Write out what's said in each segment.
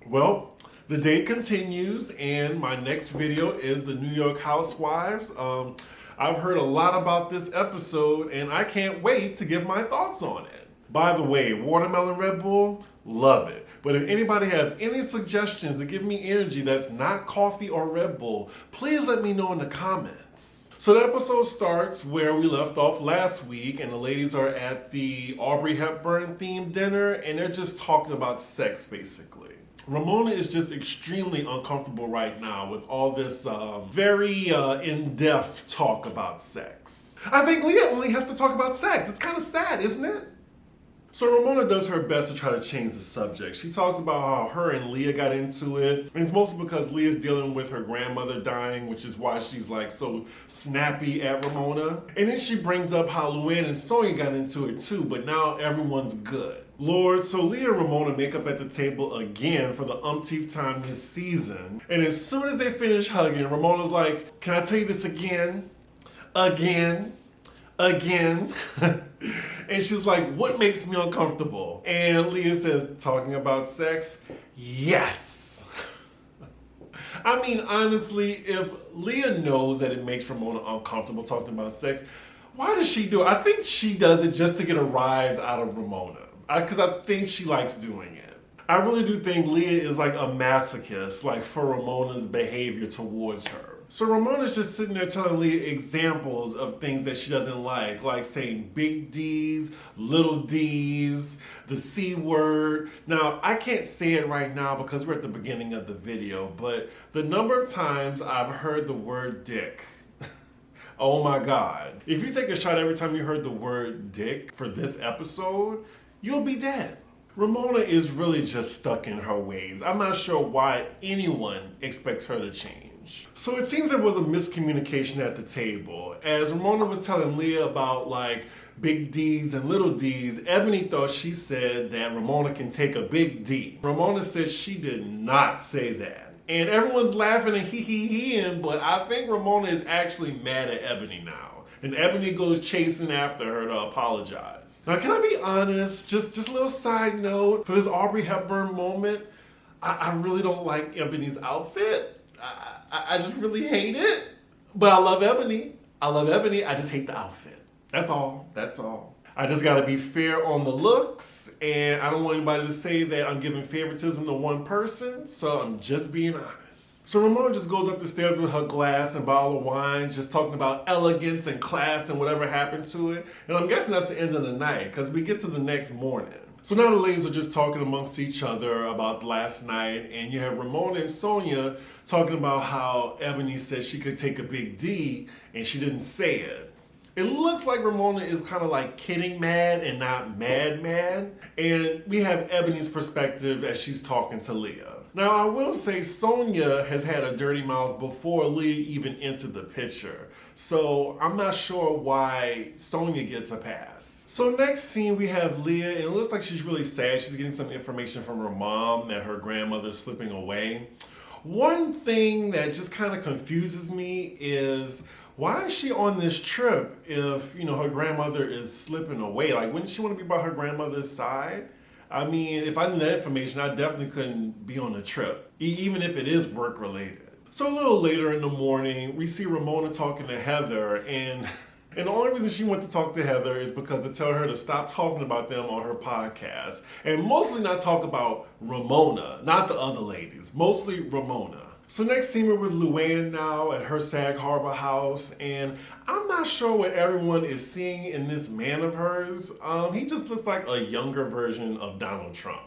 Well, the date continues, and my next video is the New York Housewives. I've heard a lot about this episode, and I can't wait to give my thoughts on it. By the way, watermelon Red Bull, love it. But if anybody have any suggestions to give me energy that's not coffee or Red Bull, please let me know in the comments. So the episode starts where we left off last week, and the ladies are at the Audrey Hepburn themed dinner, and they're just talking about sex, basically. Ramona is just extremely uncomfortable right now with all this very in-depth talk about sex. I think Leah only has to talk about sex. It's kind of sad, isn't it? So Ramona does her best to try to change the subject. She talks about how her and Leah got into it, and it's mostly because Leah's dealing with her grandmother dying, which is why she's like so snappy at Ramona. And then she brings up how Luann and Sonia got into it too, but now everyone's good. Lord, so Leah and Ramona make up at the table again for the umpteenth time this season. And as soon as they finish hugging, Ramona's like, can I tell you this again? Again? And she's like, what makes me uncomfortable? And Leah says, talking about sex? Yes. I mean, honestly, if Leah knows that it makes Ramona uncomfortable talking about sex, why does she do it? I think she does it just to get a rise out of Ramona. Because I think she likes doing it. I really do think Leah is like a masochist, like for Ramona's behavior towards her. So Ramona's just sitting there telling Leah examples of things that she doesn't like saying big D's, little D's, the C word. Now, I can't say it right now because we're at the beginning of the video, but the number of times I've heard the word dick, oh my God. If you take a shot every time you heard the word dick for this episode, you'll be dead. Ramona is really just stuck in her ways. I'm not sure why anyone expects her to change. So it seems there was a miscommunication at the table. As Ramona was telling Leah about like big D's and little D's, Ebony thought she said that Ramona can take a big D. Ramona said she did not say that. And everyone's laughing and hee-hee-heeing, but I think Ramona is actually mad at Ebony now. And Ebony goes chasing after her to apologize. Now, can I be honest? Just a little side note. For this Audrey Hepburn moment, I really don't like Ebony's outfit. I just really hate it. But I love Ebony. I just hate the outfit. That's all. I just gotta be fair on the looks, and I don't want anybody to say that I'm giving favoritism to one person, so I'm just being honest. So Ramona just goes up the stairs with her glass and bottle of wine, just talking about elegance and class and whatever happened to it. And I'm guessing that's the end of the night, because we get to the next morning. So now the ladies are just talking amongst each other about last night, and you have Ramona and Sonia talking about how Ebony said she could take a big D, and she didn't say it. It looks like Ramona is kind of like kidding mad and not mad. And we have Ebony's perspective as she's talking to Leah. Now, I will say Sonia has had a dirty mouth before Leah even entered the picture. So I'm not sure why Sonia gets a pass. So next scene, we have Leah, and it looks like she's really sad. She's getting some information from her mom that her grandmother's slipping away. One thing that just kind of confuses me is, why is she on this trip if, her grandmother is slipping away? Like, wouldn't she want to be by her grandmother's side? I mean, if I knew that information, I definitely couldn't be on a trip, even if it is work-related. So a little later in the morning, we see Ramona talking to Heather, and the only reason she went to talk to Heather is because to tell her to stop talking about them on her podcast, and mostly not talk about Ramona, not the other ladies, mostly Ramona. So next scene, we're with Luann now at her Sag Harbor house, and I'm not sure what everyone is seeing in this man of hers. He just looks like a younger version of Donald Trump.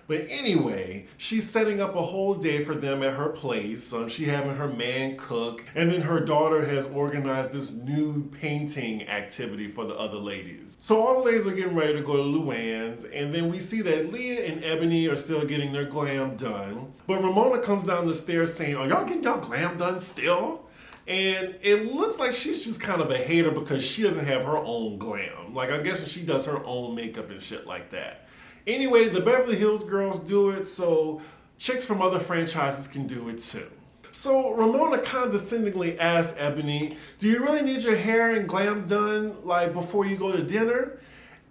But anyway, she's setting up a whole day for them at her place. She having her man cook, and then her daughter has organized this nude painting activity for the other ladies. So all the ladies are getting ready to go to Luann's, and then we see that Leah and Ebony are still getting their glam done. But Ramona comes down the stairs saying, "Are y'all getting y'all glam done still?" And it looks like she's just kind of a hater because she doesn't have her own glam. Like, I'm guessing she does her own makeup and shit like that. Anyway, the Beverly Hills girls do it, so chicks from other franchises can do it too. So Ramona condescendingly asks Ebony, "Do you really need your hair and glam done like before you go to dinner?"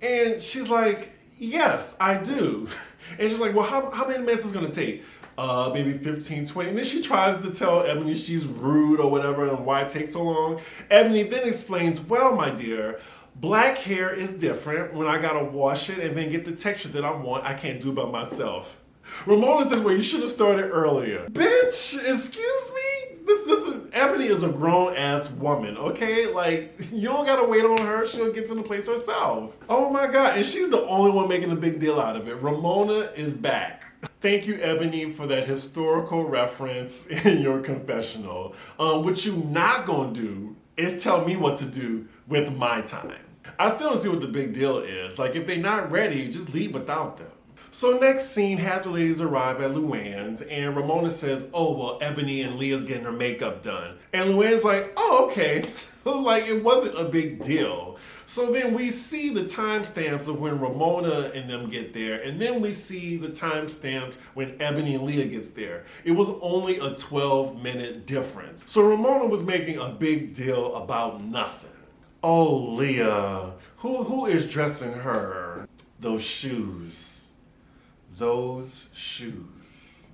And she's like, "Yes, I do." And she's like, well, how many minutes is it gonna take? Maybe 15, 20. And then she tries to tell Ebony she's rude or whatever and why it takes so long. Ebony then explains, well, my dear, black hair is different. When I gotta wash it and then get the texture that I want, I can't do it by myself. Ramona says, well, you should have started earlier. Bitch, excuse me? Ebony is a grown-ass woman, okay? Like, you don't gotta wait on her. She'll get to the place herself. Oh my God, and she's the only one making a big deal out of it. Ramona is back. Thank you, Ebony, for that historical reference in your confessional. What you not gonna do is tell me what to do with my time. I still don't see what the big deal is. Like, if they're not ready, just leave without them. So next scene has the ladies arrive at Luann's, and Ramona says, oh, well, Ebony and Leah's getting her makeup done. And Luann's like, oh, okay. Like, it wasn't a big deal. So then we see the timestamps of when Ramona and them get there, and then we see the timestamps when Ebony and Leah gets there. It was only a 12-minute difference. So Ramona was making a big deal about nothing. Oh, Leah, who is dressing her? Those shoes. Those shoes.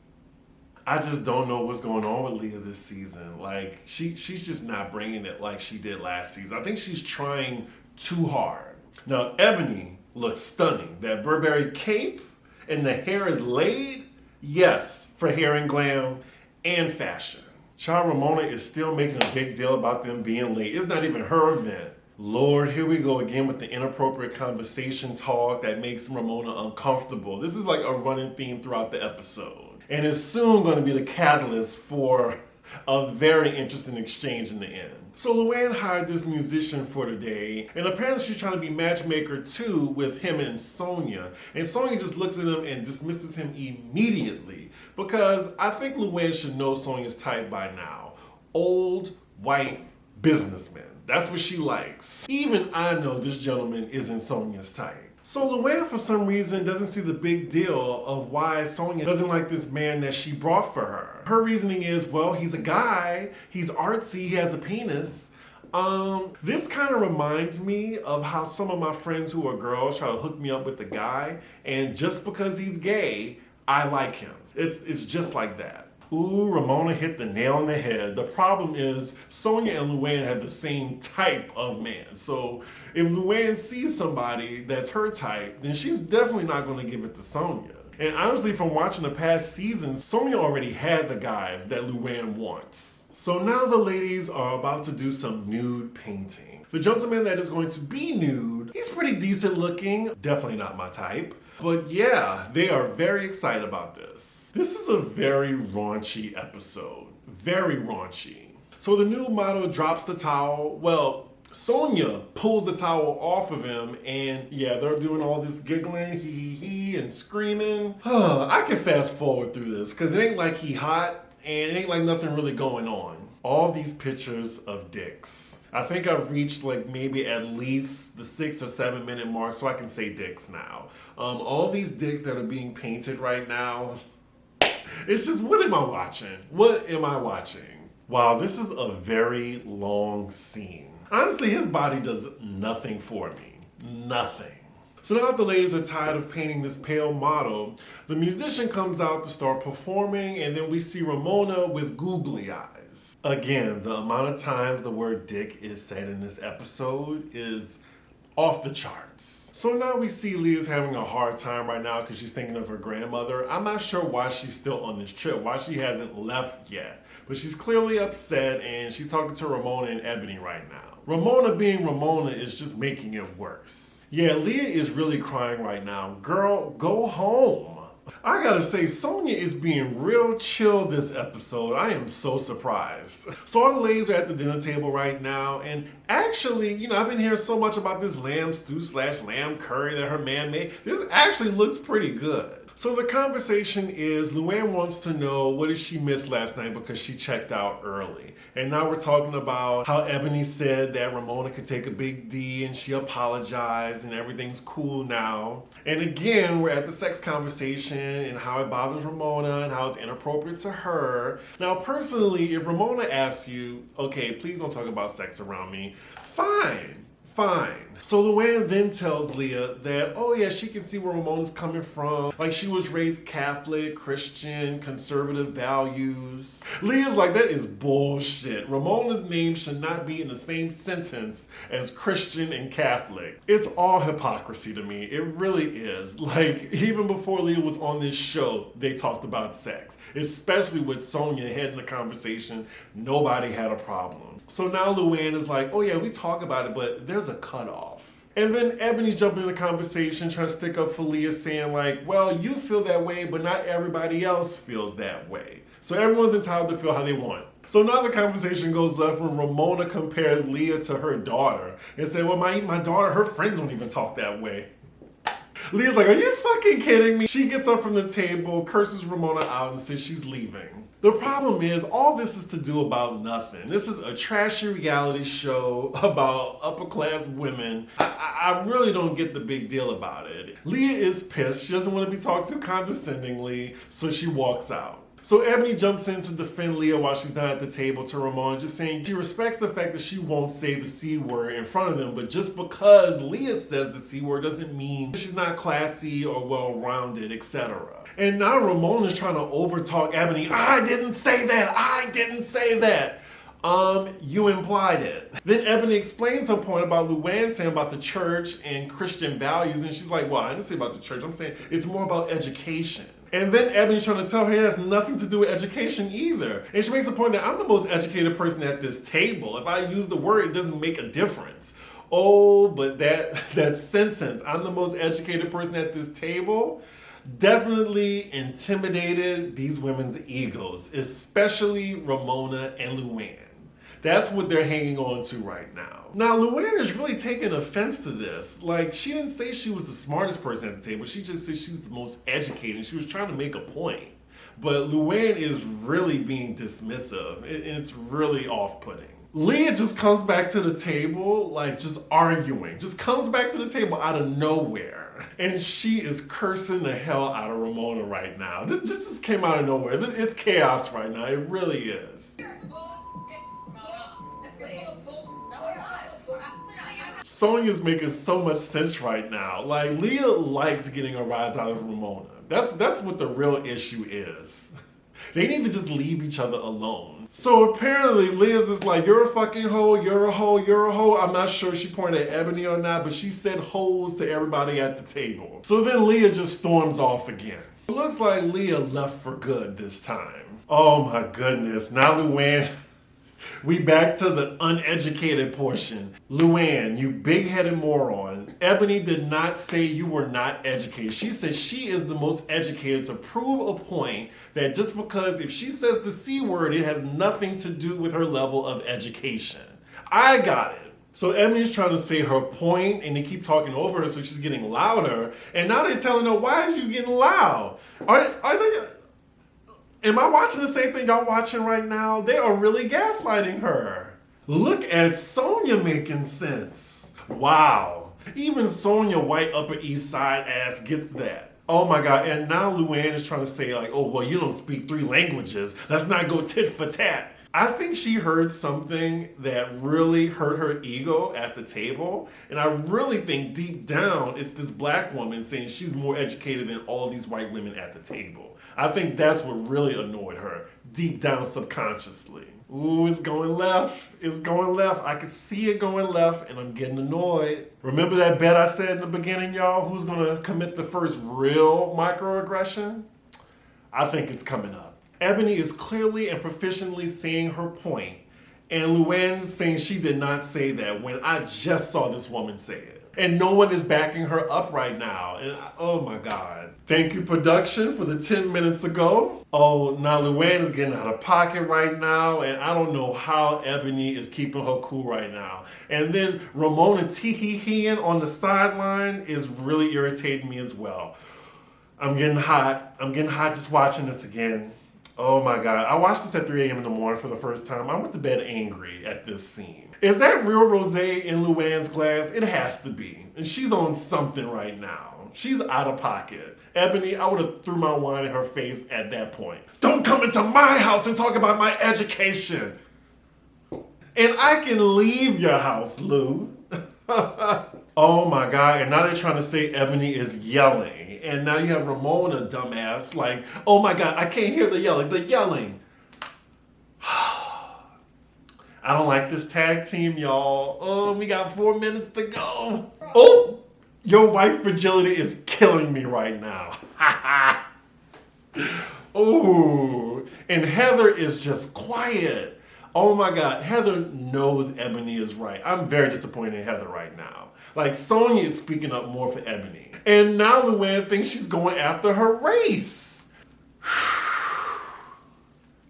I just don't know what's going on with Leah this season. Like, she's just not bringing it like she did last season. I think she's trying too hard. Now, Ebony looks stunning. That Burberry cape and the hair is laid. Yes, for hair and glam and fashion. Child, Ramona is still making a big deal about them being late. It's not even her event. Lord, here we go again with the inappropriate conversation talk that makes Ramona uncomfortable. This is like a running theme throughout the episode. And it's soon going to be the catalyst for a very interesting exchange in the end. So Luann hired this musician for the day, and apparently she's trying to be matchmaker too with him and Sonia. And Sonia just looks at him and dismisses him immediately, because I think Luann should know Sonia's type by now. Old, white businessmen. That's what she likes. Even I know this gentleman isn't Sonia's type. So Luann, for some reason, doesn't see the big deal of why Sonia doesn't like this man that she brought for her. Her reasoning is, well, he's a guy, he's artsy, he has a penis. This kind of reminds me of how some of my friends who are girls try to hook me up with a guy, and just because he's gay, I like him. It's just like that. Ooh, Ramona hit the nail on the head. The problem is Sonia and Luann have the same type of man. So if Luann sees somebody that's her type, then she's definitely not going to give it to Sonia. And honestly, from watching the past seasons, Sonia already had the guys that Luann wants. So now the ladies are about to do some nude painting. The gentleman that is going to be nude, he's pretty decent looking. Definitely not my type. But yeah, they are very excited about this. This is a very raunchy episode. Very raunchy. So the new model drops the towel. Well, Sonia pulls the towel off of him, and yeah, they're doing all this giggling, hee and screaming. I can fast forward through this because it ain't like he hot and it ain't like nothing really going on. All these pictures of dicks. I think I've reached like maybe at least the 6 or 7 minute mark, so I can say dicks now. All these dicks that are being painted right now, it's just, what am I watching? What am I watching? Wow, this is a very long scene. Honestly, his body does nothing for me. Nothing. So now that the ladies are tired of painting this pale model, the musician comes out to start performing, and then we see Ramona with googly eyes. Again, the amount of times the word dick is said in this episode is off the charts. So now we see Leah's having a hard time right now because she's thinking of her grandmother. I'm not sure why she's still on this trip, why she hasn't left yet. But she's clearly upset, and she's talking to Ramona and Ebony right now. Ramona being Ramona is just making it worse. Yeah, Leah is really crying right now. Girl, go home. I gotta say, Sonia is being real chill this episode. I am so surprised. So all the ladies are at the dinner table right now, and actually, you know, I've been hearing so much about this lamb stew / lamb curry that her man made. This actually looks pretty good. So the conversation is, Luann wants to know what did she miss last night because she checked out early. And now we're talking about how Ebony said that Ramona could take a big D and she apologized and everything's cool now. And again, we're at the sex conversation and how it bothers Ramona and how it's inappropriate to her. Now, personally, if Ramona asks you, okay, please don't talk about sex around me, fine. Fine. So Luann then tells Leah that, oh yeah, she can see where Ramona's coming from. Like, she was raised Catholic, Christian, conservative values. Leah's like, that is bullshit. Ramona's name should not be in the same sentence as Christian and Catholic. It's all hypocrisy to me. It really is. Like, even before Leah was on this show, they talked about sex. Especially with Sonia heading the conversation, nobody had a problem. So now Luann is like, oh yeah, we talk about it, but there's a cutoff. And then Ebony's jumping in the conversation, trying to stick up for Leah, saying like, well, you feel that way, but not everybody else feels that way. So everyone's entitled to feel how they want. So now the conversation goes left when Ramona compares Leah to her daughter and said, well, my daughter, her friends don't even talk that way. Leah's like, are you fucking kidding me? She gets up from the table, curses Ramona out, and says she's leaving. The problem is, all this is to do about nothing. This is a trashy reality show about upper class women. I really don't get the big deal about it. Leah is pissed. She doesn't want to be talked to condescendingly, so she walks out. So Ebony jumps in to defend Leah while she's not at the table to Ramona, just saying she respects the fact that she won't say the C word in front of them, but just because Leah says the C word doesn't mean she's not classy or well-rounded, etc. And now Ramona's trying to overtalk Ebony. I didn't say that. I didn't say that. You implied it. Then Ebony explains her point about Luann saying about the church and Christian values, and she's like, well, I didn't say about the church. I'm saying it's more about education. And then Ebony's trying to tell her it has nothing to do with education either. And she makes a point that I'm the most educated person at this table. If I use the word, it doesn't make a difference. Oh, but that sentence, I'm the most educated person at this table, definitely intimidated these women's egos, especially Ramona and Luann. That's what they're hanging on to right now. Now, Luann is really taking offense to this. Like, she didn't say she was the smartest person at the table. She just said she's the most educated. She was trying to make a point. But Luann is really being dismissive. It's really off-putting. Leah just comes back to the table, like, just arguing. Just comes back to the table out of nowhere. And she is cursing the hell out of Ramona right now. This just came out of nowhere. It's chaos right now. It really is. Sonia's making so much sense right now. Like, Leah likes getting a rise out of Ramona. That's what the real issue is. They need to just leave each other alone. So apparently Leah's just like, you're a fucking hoe, you're a hoe, you're a hoe. I'm not sure if she pointed at Ebony or not, but she said hoes to everybody at the table. So then Leah just storms off again. It looks like Leah left for good this time. Oh my goodness. Now Luann... We back to the uneducated portion. Luann, you big-headed moron. Ebony did not say you were not educated. She said she is the most educated to prove a point that just because if she says the C word, it has nothing to do with her level of education. I got it. So Ebony's trying to say her point, and they keep talking over her, so she's getting louder. And now they're telling her, why is you getting loud? Are they... Am I watching the same thing y'all watching right now? They are really gaslighting her. Look at Sonia making sense. Wow. Even Sonia, white Upper East Side ass, gets that. Oh my God, and now Luann is trying to say like, oh, well, you don't speak 3 languages. Let's not go tit for tat. I think she heard something that really hurt her ego at the table. And I really think deep down, it's this black woman saying she's more educated than all these white women at the table. I think that's what really annoyed her, deep down subconsciously. Ooh, it's going left. It's going left. I can see it going left, and I'm getting annoyed. Remember that bet I said in the beginning, y'all? Who's going to commit the first real microaggression? I think it's coming up. Ebony is clearly and proficiently saying her point, and Luann's saying she did not say that when I just saw this woman say it. And no one is backing her up right now. And oh my God. Thank you, production, for the 10 minutes ago. Oh, now Luann is getting out of pocket right now. And I don't know how Ebony is keeping her cool right now. And then Ramona tee-hee-heeing on the sideline is really irritating me as well. I'm getting hot. I'm getting hot just watching this again. Oh my God. I watched this at 3 a.m. in the morning for the first time. I went to bed angry at this scene. Is that real rosé in Luann's glass? It has to be. And she's on something right now. She's out of pocket. Ebony, I would have threw my wine in her face at that point. Don't come into my house and talk about my education. And I can leave your house, Lou. Oh my God, and now they're trying to say Ebony is yelling. And now you have Ramona, dumbass, like, oh my God, I can't hear the yelling, the yelling. I don't like this tag team, y'all. Oh, we got 4 minutes to go. Oh, your white fragility is killing me right now. Oh, and Heather is just quiet. Oh my God, Heather knows Ebony is right. I'm very disappointed in Heather right now. Like, Sonia is speaking up more for Ebony. And now Luann thinks she's going after her race.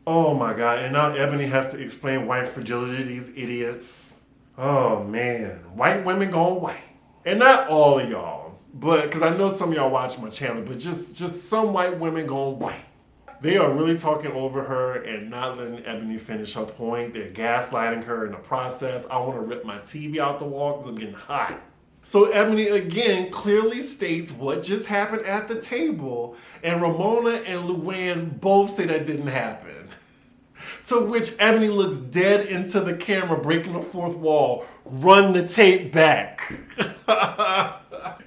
Oh my God, and now Ebony has to explain white fragility to these idiots. Oh man, white women going white. And not all of y'all, but because I know some of y'all watch my channel, but just some white women going white. They are really talking over her and not letting Ebony finish her point. They're gaslighting her in the process. I want to rip my TV out the wall because I'm getting hot. So Ebony again clearly states what just happened at the table, and Ramona and Luann both say that didn't happen. To which Ebony looks dead into the camera, breaking the fourth wall. Run the tape back.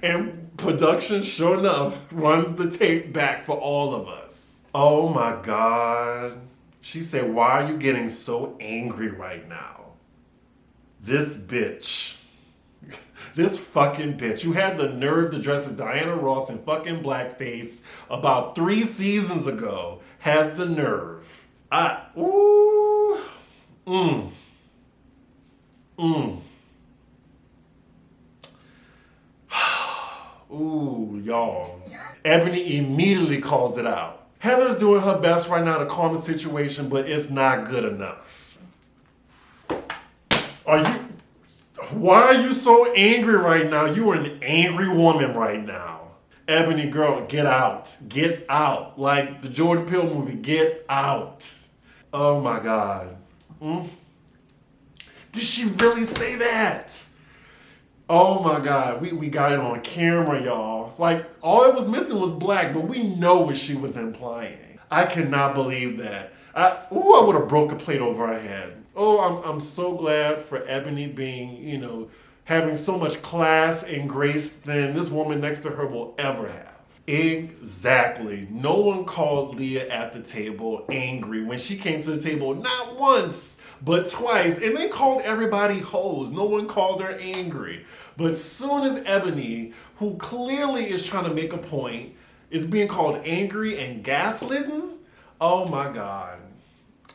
And production, sure enough, runs the tape back for all of us. Oh my God. She said, why are you getting so angry right now? This bitch. This fucking bitch. You had the nerve to dress as Diana Ross in fucking blackface about 3 seasons ago. Has the nerve. Ooh, y'all. Ebony immediately calls it out. Heather's doing her best right now to calm the situation, but it's not good enough. Why are you so angry right now? You are an angry woman right now. Ebony, girl, get out. Get out. Like the Jordan Peele movie, get out. Oh my God. Did she really say that? Oh my God, we got it on camera, y'all. Like, all it was missing was black, but we know what she was implying. I cannot believe that. I would have broke a plate over her head. Oh, I'm so glad for Ebony being, having so much class and grace than this woman next to her will ever have. Exactly. No one called Leah at the table angry when she came to the table, not once, but twice, and they called everybody hoes. No one called her angry. But soon as Ebony, who clearly is trying to make a point, is being called angry and gaslighting, oh my God.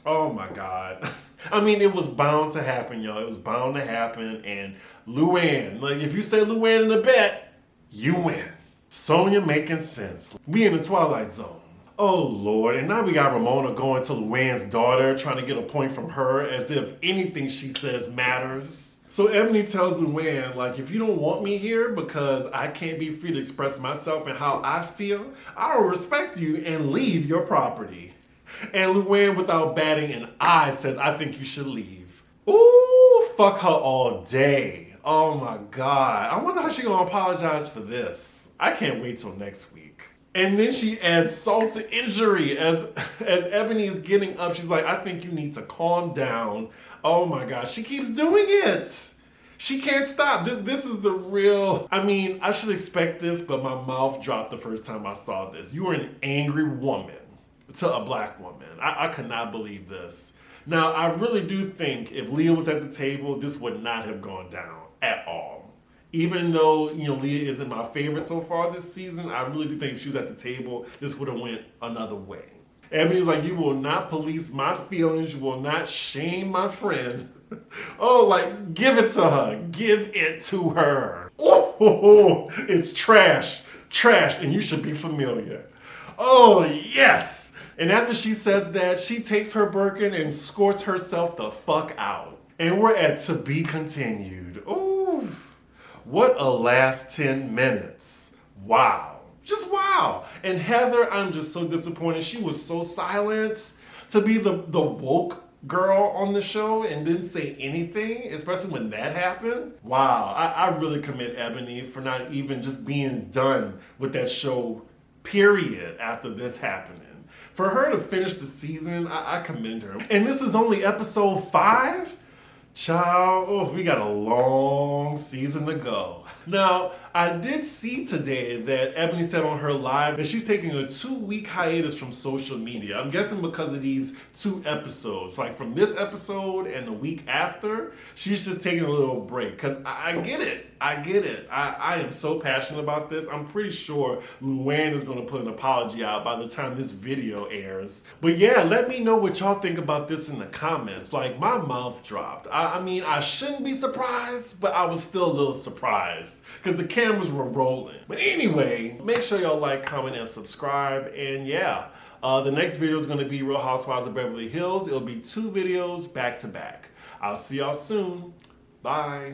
Oh my God. I mean, it was bound to happen, y'all. It was bound to happen, and Luann, like if you say Luann in the bet, you win. Sonia making sense. We in the Twilight Zone. Oh Lord, and now we got Ramona going to Luann's daughter, trying to get a point from her as if anything she says matters. So Ebony tells Luann, like, if you don't want me here because I can't be free to express myself and how I feel, I will respect you and leave your property. And Luann, without batting an eye, says, I think you should leave. Ooh, fuck her all day. Oh my God. I wonder how she's gonna apologize for this. I can't wait till next week. And then she adds salt to injury as Ebony is getting up. She's like, I think you need to calm down. Oh my gosh, she keeps doing it. She can't stop. This is the real, I mean, I should expect this, but my mouth dropped the first time I saw this. You are an angry woman to a black woman. I could not believe this. Now, I really do think if Leah was at the table, this would not have gone down at all. Even though, Leah isn't my favorite so far this season, I really do think if she was at the table, this would have went another way. Ebony's like, you will not police my feelings. You will not shame my friend. Oh, like, give it to her. Give it to her. Oh, it's trash. Trash, and you should be familiar. Oh, yes. And after she says that, she takes her Birkin and escorts herself the fuck out. And we're at to be continued. Ooh. What a last 10 minutes. Wow. Just wow. And Heather, I'm just so disappointed. She was so silent to be the woke girl on the show and didn't say anything, especially when that happened. Wow. I really commend Ebony for not even just being done with that show, period, after this happening. For her to finish the season, I commend her. And this is only episode 5? Child, oh, we got a long season to go. Now, I did see today that Ebony said on her live that she's taking a 2-week hiatus from social media. I'm guessing because of these 2 episodes. Like from this episode and the week after, she's just taking a little break. Because I get it. I get it. I am so passionate about this. I'm pretty sure Luann is going to put an apology out by the time this video airs. But yeah, let me know what y'all think about this in the comments. Like, my mouth dropped. I mean, I shouldn't be surprised, but I was still a little surprised because the cameras were rolling. But anyway, make sure y'all like, comment, and subscribe. And yeah, the next video is going to be Real Housewives of Beverly Hills. It'll be 2 videos back to back. I'll see y'all soon. Bye.